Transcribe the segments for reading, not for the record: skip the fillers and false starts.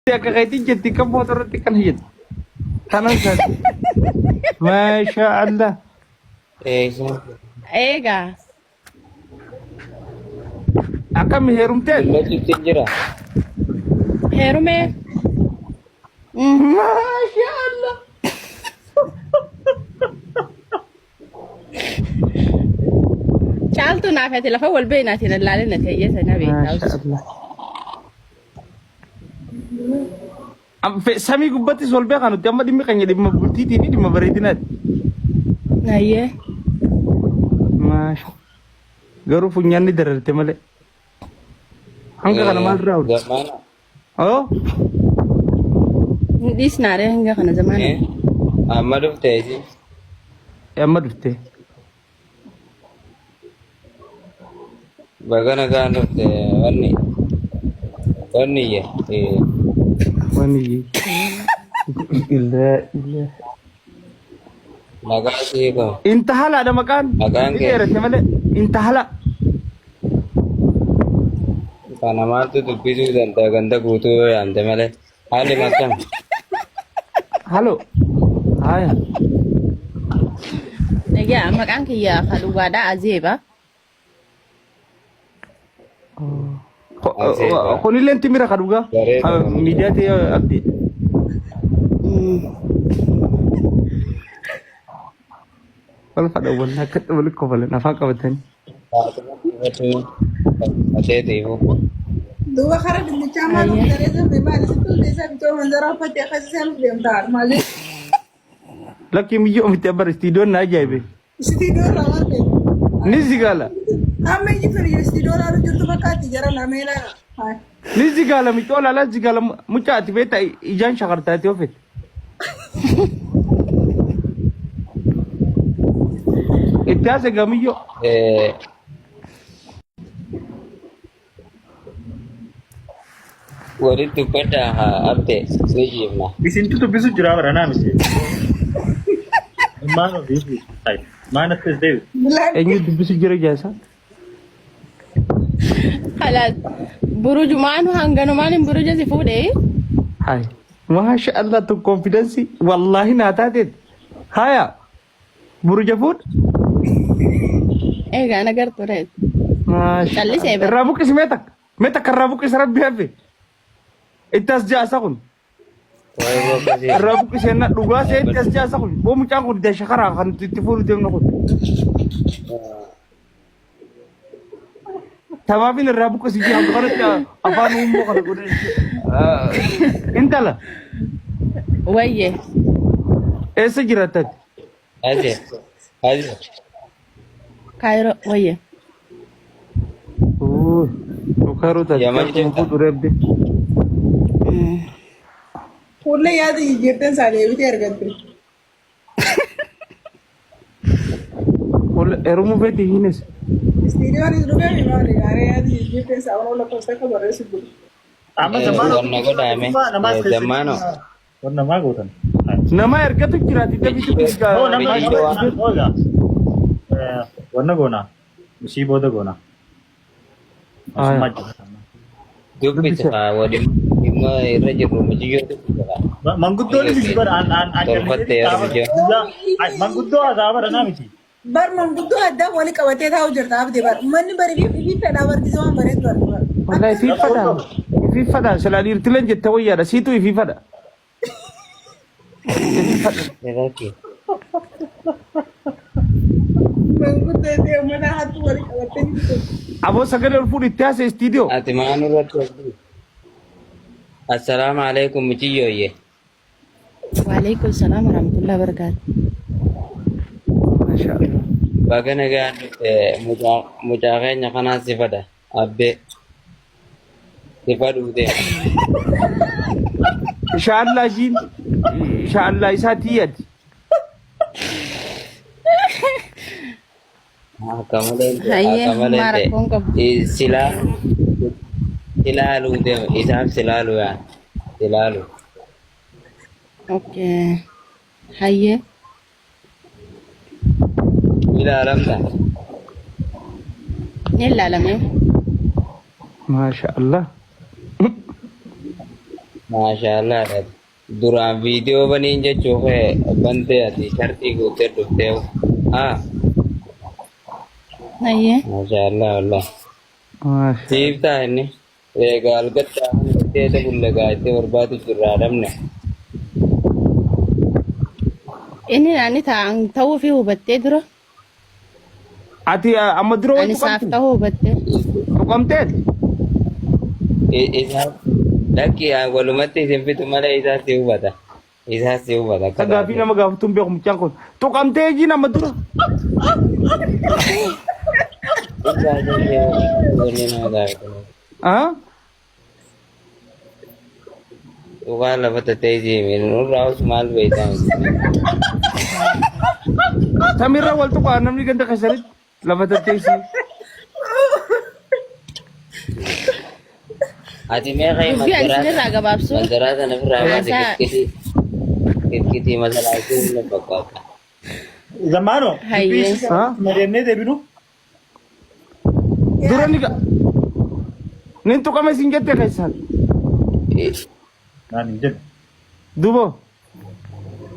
يا كغيتي جدي كم موترتي كان هي تنزل ما شاء الله ايغا أكم هيرمتين هيرومي ما شاء الله شالتو نافيتي لفول بيناتي لالنا تيجي نبي ما شاء الله أم في سامي قبتي سولبي كانوا تيما دي مكاني دي مبتي تيني دي مبريدينات ايه ما شاء غرو فنياني دررتي مالي هنگا كان مال راود أو ديس ناري هنگا كان زمان Amadu Tezi. يا مدرتي Bagana gano te wani ya. واني إلا إلا Nagasi ko. انتهى لا ده مكان Makan ke. دررتي مالي انتهى لا Panama tu bisu dan ganda kutu yang temele. Hali macam. هلو هاي نجي عمك عنك يا خلو غادا عزيبة خوني اللي انت ميرا خدوغا ميدياتي أبدي ولا فدا ولا كتب لك ولا نفاق بدن Ada tu. دوا خرج من الجامعة لازم بمال ستون لازم تو من ظرافة يا خزام اليوم دار مالي لكن ميجو متبر استيدون ناجايبه استدور رماني نيزي قالا أما يجي في استدور أنا جرت بكاتي جرا نامينا هاي نيزي قالا ميتولا لا زي قالا مچاتي بيتا إيجان شغرتاتي وفت إتاسة قاميو Wari tu pada update sejim na. Di sini tuh bisu jurah berana mesti. Mana bisu? Ay, mana tes David? بلاد إني دبسي جرا جاسا خلاص بروج مانو هنغانو مانو بروج زي فود ايه هاي ما شاء الله تو كونفيدنسي والله ناتاتت هايا بروجا فود ايغا انا قرطو ريت ما شاء خلي سيبك. الله الرابوك اسمتك متى الرابوك اسرب بيها إتاس جاسكون Wai bo kasi. الرابوك سينا دوغا سي إتاس جاسكون بو مچاكون دي شخرا خان تفول دي نكون تمامين الرابوك سيجي هم قرت افان امو قرت انت لا ويه ايش جراتك Aje. كايرو ويه اوه وكارو تا يا ماجد انت. فوت ريب دي ولا يا دي جيتن سالي بتير قدر ولا ارمو بيتي هينس استدور يدرك بمال يا دي جيتن ساونا ولا كوستا كبر سبب Ama zaman. Warna ko dami. Zaman no. Warna mana gotan? nama erkatu jirati tapi itu Oh, nama Biji doang. oh ya. Warna gona. Mesti bodoh gona. Ah, ya. Maju. Dupi sa wadi ima iraje rumah jiyo tu. Manggudo ni bisi bar an Tempat ya, Bijo. Manggudo ada berana mesti. بر من بدو هدا ولي كواتي تاو جرتا بدي بر من بري بي فدا ور دي زمان بريت بر والله في فدا سلالير تلن جت ويا ده سيتو في فدا Lelaki. من بدو دي من هات ولي كواتي ابو سكر الفود التاس استوديو Ati manu ratu. Assalamualaikum jiyo ye. وعليكم السلام ورحمة الله وبركاته ما شاء الله Bagana gan mujahenya kana sifada. Abbe. Sifadu de. ان شاء الله جين ان شاء الله يساتيت Haye, mara kongo. Silalu de isap silalu ya. Silalu. اوكي هيا Ila alam ta. يلا لمي ما شاء الله maashaallah dha duraan viidiyoo baniin jechuu kee bantee ati shartii guutee dhuftee haa Aye. maashaallah wallah Masha. siiftaa inni eegaa algattaa teete bulle gaayitee barbaadu jirraa dhabne Inni naani ta'an ta'uu fi hubattee dura. Ati amma dura Ani saaf ta'uu hubattee. tuqamteet. isaa lakki walumatti isin fitu malee isaa si hubata Ka gaafii nama gaafatuun beeku mucaan kun. Tuqamtee jiin amma dura. Ah? Tuqaa lafa tattee jiimiin nurraa os maal beektaa Samirra wal tuqaa namni ganda keessanitti lafa tatteessii. ati meeqa Dubbii ani sinirraa gabaabsu. madaraa sana firraa baate Haasaa. kitkitii masalaa isin fakkaata Zamano. Hayyee. Ha? Mari'annee deebinu. Dura ni ga. Nin tuqame sin jette keessan. Naan hin jedhu. Dubo.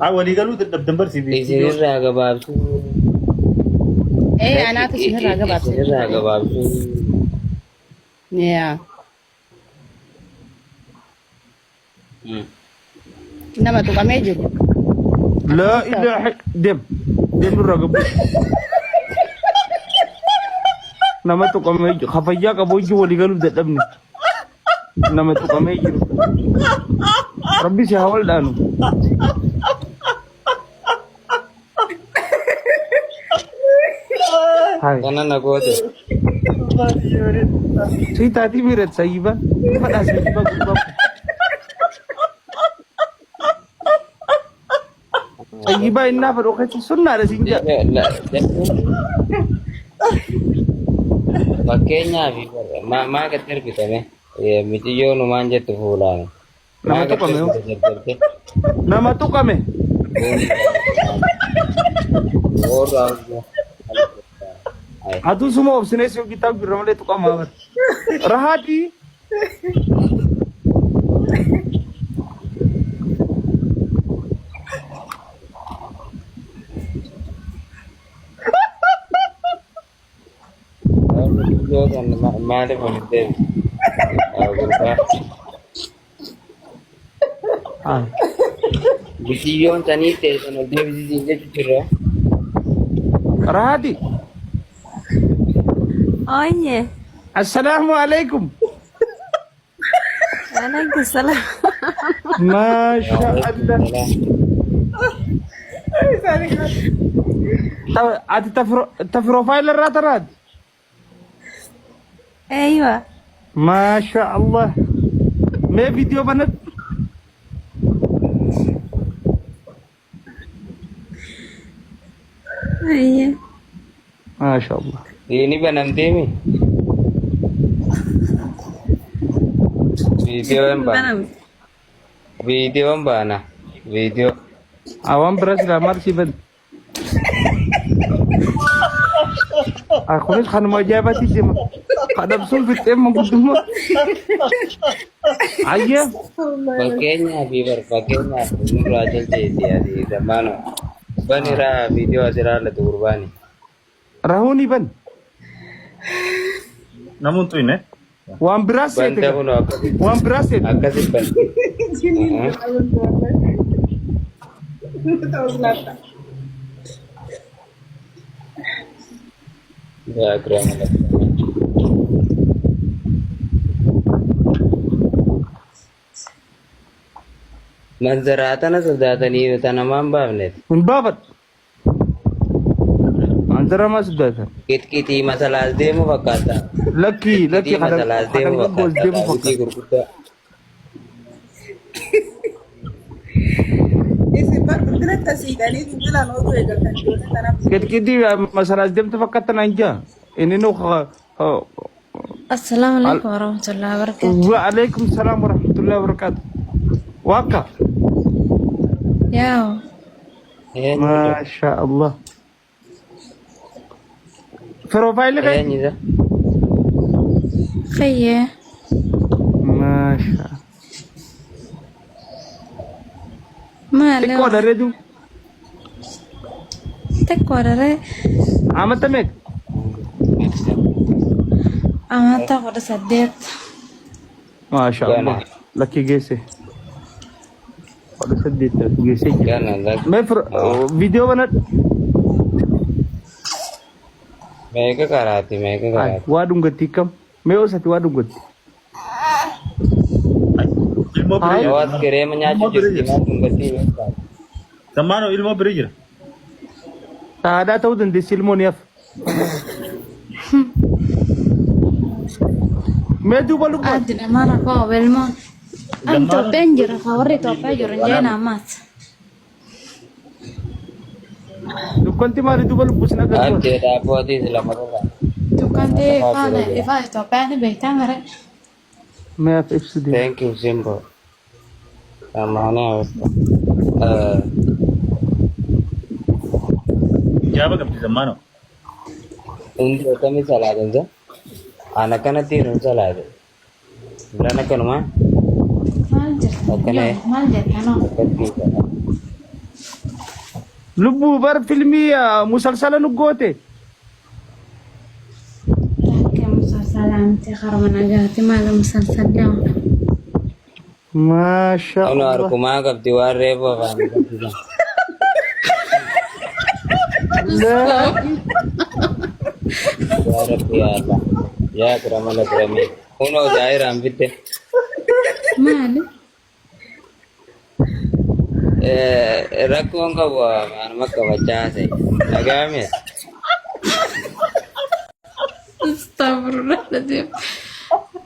Walii galuu dadhabdan barsiifii. isinirraa gabaabsuu Anaatu sinirraa gabaabsu. isinirraa gabaabsuu Yaa. Nama tuqamee jiru. La ilaha dem. Dem nurra gabu. Nama tuqame khafayyaa qabu hojii walii galuu dadhabne. Nama tuqamee jiru. Rabbi si haa wal dhaanu. Hai. kana na goote Sai tati mirat sayiba. Pada sayiba gubba. Sayiba inna fado kai sunna da sinja. fakkeenyaaf maa gad darbitame miciyyoon maan jettu fuulaan Nama tuqame. Nama tuqame. Atu semua opsine sio kita biramale tuqama. Rahati. maaliif walitti gurbaa Ah. biciyyoon sanii teessan ol deebisiisiin jechu jirra Rahati. Oye, Assalamualaikum. waalaikumsalam. Masya Allah. Ati ta profile rata. Aywa, Masya Allah. Me video banget. iya. Masya Allah. ini banamteemi viidiyoon baana viidiyoo Awam beras lamar sih ben. Aku ni kan mau jabat sih mah. Kadang sulfit emang butuh mah. Ayah. fakkeenyaaf nurraa jalteeti ati damaano baniraa viidiyoo asiraa latu gurbaani Rahuni ben. Namun tuh ini. Wan beras sih. banta kun Wan beras sih. akkasit ban Tahu selatan. diagram manzaraatana sodaatanii tanamaan baafnet Babat. Antara mas sudah kan. kitkitii masalaas deemu fakkaata Laki kitkitii masalaas deemu fakkaata kitkitii gurguddaa Isi baru tidak kasih kali itu bilang oh tuh egal kan itu tanam. Kiti masalah dem tu fakatan aja. Ini nu Assalamualaikum warahmatullahi wabarakatuh. Waalaikumsalam warahmatullahi wabarakatuh. Waka. Ya, Masya Allah. Profile kan? Nisa khayya. Masya. Xiqqoo dharreetu. Xiqqoo dharree. Amata meeqa? Amata 18. Maasha Allah. Lakki geesse. 18 geesse jira. Gana lak. Mee viidiyoo banadhu. Meeqa karaati meeqa karaati. Waa dhungatti kam? Mee osati waa dhungatti? Ilmoo biraa jira. Hawaas kireema nyaachuu jirti maa dhungatii meeqa. Zammaanoo ilmoo biraa jira. Saadaa ta'uu dandeessi ilmoon yaaf. Mee duuba lubbaa. Addi namara koo belmoon. An Itoophiyaan jira ka warri Itoophiyaa jiru hin jeen ammaas. Dukkanti maali duuba lubbuu sin agarsiisa? Addee daabboo adii lama qofa. Dukkanti faana ifaa Itoophiyaan beektaa mare. Mee af ibsu deema. Thank you Simbo. Samaanee hawwatta. Jaaba qabdi zammaanoo. Hundi akkamii salaatansa? Ana kanatti hin salaate. Bilaan akkanumaa? Maal jirta? Akkanee. Maal jirta noo? Akkatti salaate. Lubbuu bar filmii musalsala nu goote. Rakkee musalsalaamti qarma nagaati maala musalsalaa. Maasha Anu Allah. harkumaa qabdi waan reefu afaan qabdi. Laa. Ya Rabbi ya Allah. Ya Akramal Akramin. Kunoo daa'iraan bitte. Maali? Rakkoon qabu anuma qabachaa ta'e. Dhagaame. Astagfirullah lazim.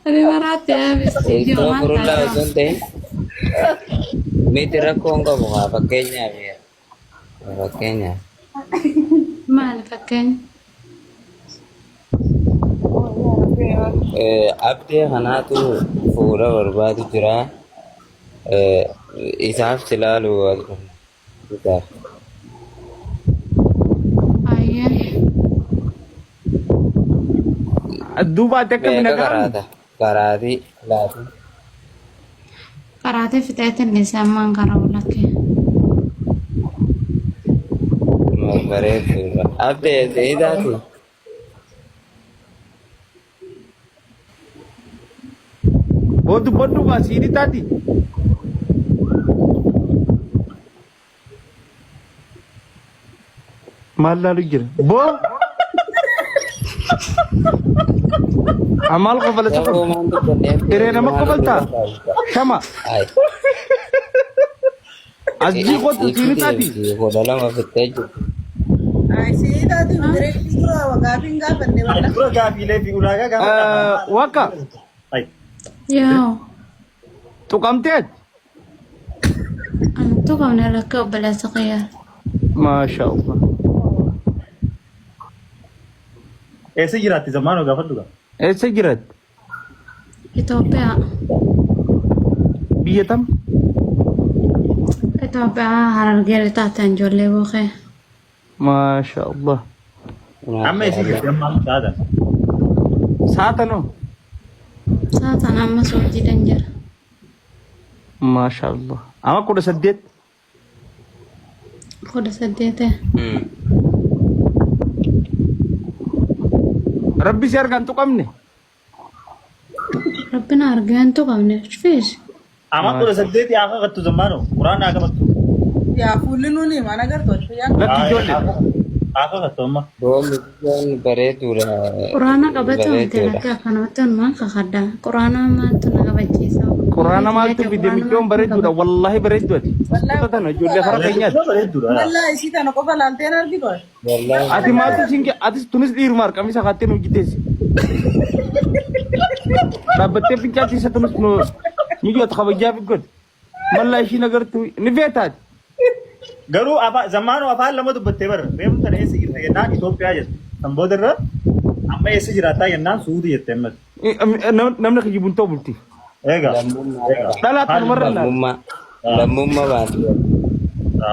Ani maraatti yaabisti iyyuu maal Astagfirullah ta'a? osoo hin ta'in. Miti rakkoon qabu haa fakkeenyaaf. Fakkeenyaaf. Maali fakkeenya? Abdee kanaatu fuula barbaadu jira. Isaaf silaalu isaaf. Ayyee. Duuba ati akka Meeqa minagaa. karaata? Karaatii laatu. Karaatee fixeetiin dhiisee ammaan karaa ulakkee. Bareedu. Abdee seedaati. Boodu boddu baa siidhi taati. Maal laalu jira? Boo. Amaal qofala Saboo tokko. maan dubbannee. Hiree nama qofaltaa? Shama. Ay. As jiikotu siidhi taati. Godha lama fittee jirti. Ay, sii taati diree dura gaafiin gaafanne wala. Dura gaafiilee fi ulaagaa gaafa. Wakka. Ay. Yoo. Tuqamteet. Ani tuqamne lakkee obboleessa qiyyaa. Maasha Allah. Eessa jiraatti zammaanoo gaafadhu gaa? Eessa jirat? Itoophiyaa. Biyya tam? Itoophiyaa harargee taateen ijoollee bookee. Maasha Allah. Amma eessa jirti ammaa saatan? Saatanoo? Saataan amma soojjiidhan jira. Maasha Allah. Ama 18. 18. Rabbi si argaan tuqamne. Rabbina argee hin tuqamne. Fiis. Amma 18 yaa kakattu zammaanoo. Quraan haa qabattu. Yaa fuulli nuni mana gartootu yaa. Lakki ijoollee. Haa kakattu amma. Boomni bareeduudha. Quraana qabatu miti lakkee akkanumatti hundumaan kakaddaa. Quraana maaltu na qabachiisa? Quraana maaltu fide michoon bareedduudha. Wallahi bareedduudha. Kutatan ijoollee hara keenyaati. Bareedduudha. Wallaahi isii tana qofa laalteen argito. Wallahi. Ati maaltu sinke atis tunis dhiiruma harkamisa kaatteen hojjeteessi. Dhaabbattee fincaatiisa tunis nu mijoota kabajaa fi godhe. Mallaa ishiin agartu ni beektaati. Garuu zammaanoo afaan lama dubbattee barra. Reefu kana eessa jirta jennaan Itoophiyaa jette. Kan booda irra amma eessa jiraattaa jennaan Suudii jette ammas. Namni kijibuun ta'u bulti. Eegaa. Dhalaatti numarra laala. Lammummaa baatu.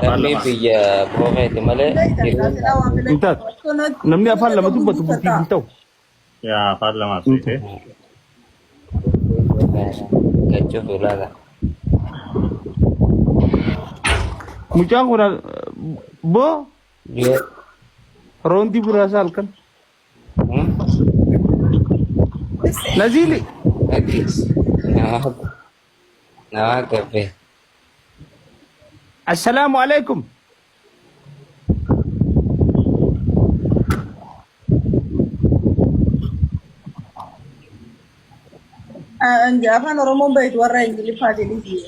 Namni biyya boqeeti malee. Intaat namni afaan lama dubbatu bultii hin ta'u. Yaa afaan lama asirratti. Gachuuf ilaala. Mucaan kun boo Yo. roontii buraasa halkan. Nazili. Atis. Nama kafe. Assalamu alaikum. Afaan Oromoon baay'ee warra Ingiliffaa jedhanii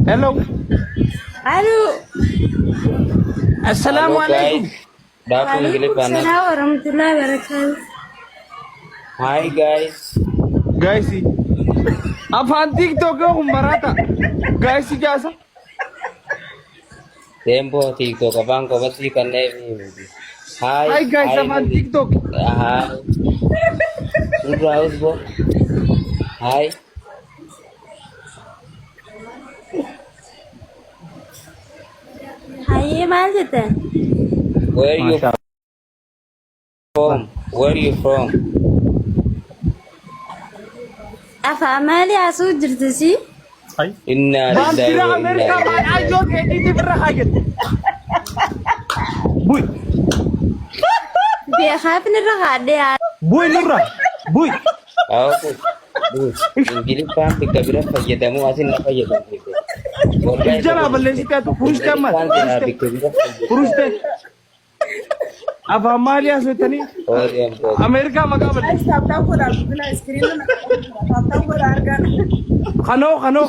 Hello. Aduh. Assalamu alaikum. Dapat English mana? Assalamualaikum warahmatullahi wabarakatuh. Hi guys. Guys, afaan TikTok ko marata. Guys, jasa. Tempo TikTok abang ko basi kan Navy. Hi guys, afaan TikTok. Hi. Udah haus bo. Hi. Hai malta. Where you from? Where you from? Afa mali asu jirta si? Hai. Inna lillahi Bantira wa Amerika inna man ajo ke di berhaget. Buy, Biya khafin ragade ya. buy nura. Buy. Aku. English paham tiga belas fayyadamu asin na fayyadamu. Ijara balle sika to purush kamat. Purush te. Aba mali aso tani. Oh dia bo. Amerika magabal. taaptaan godhaa guddina iskiriinii taaptaan godhaa argaan.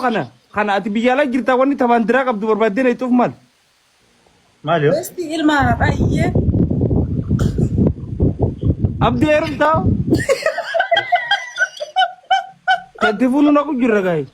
Kana. Kana ati biyyala jirta wanni tabandira qabdu barbaadina ituuf mal. Maal yoo? Gosti ilmaa baay'ee Abdi erum tau. Kanti fulu naku jirra guys.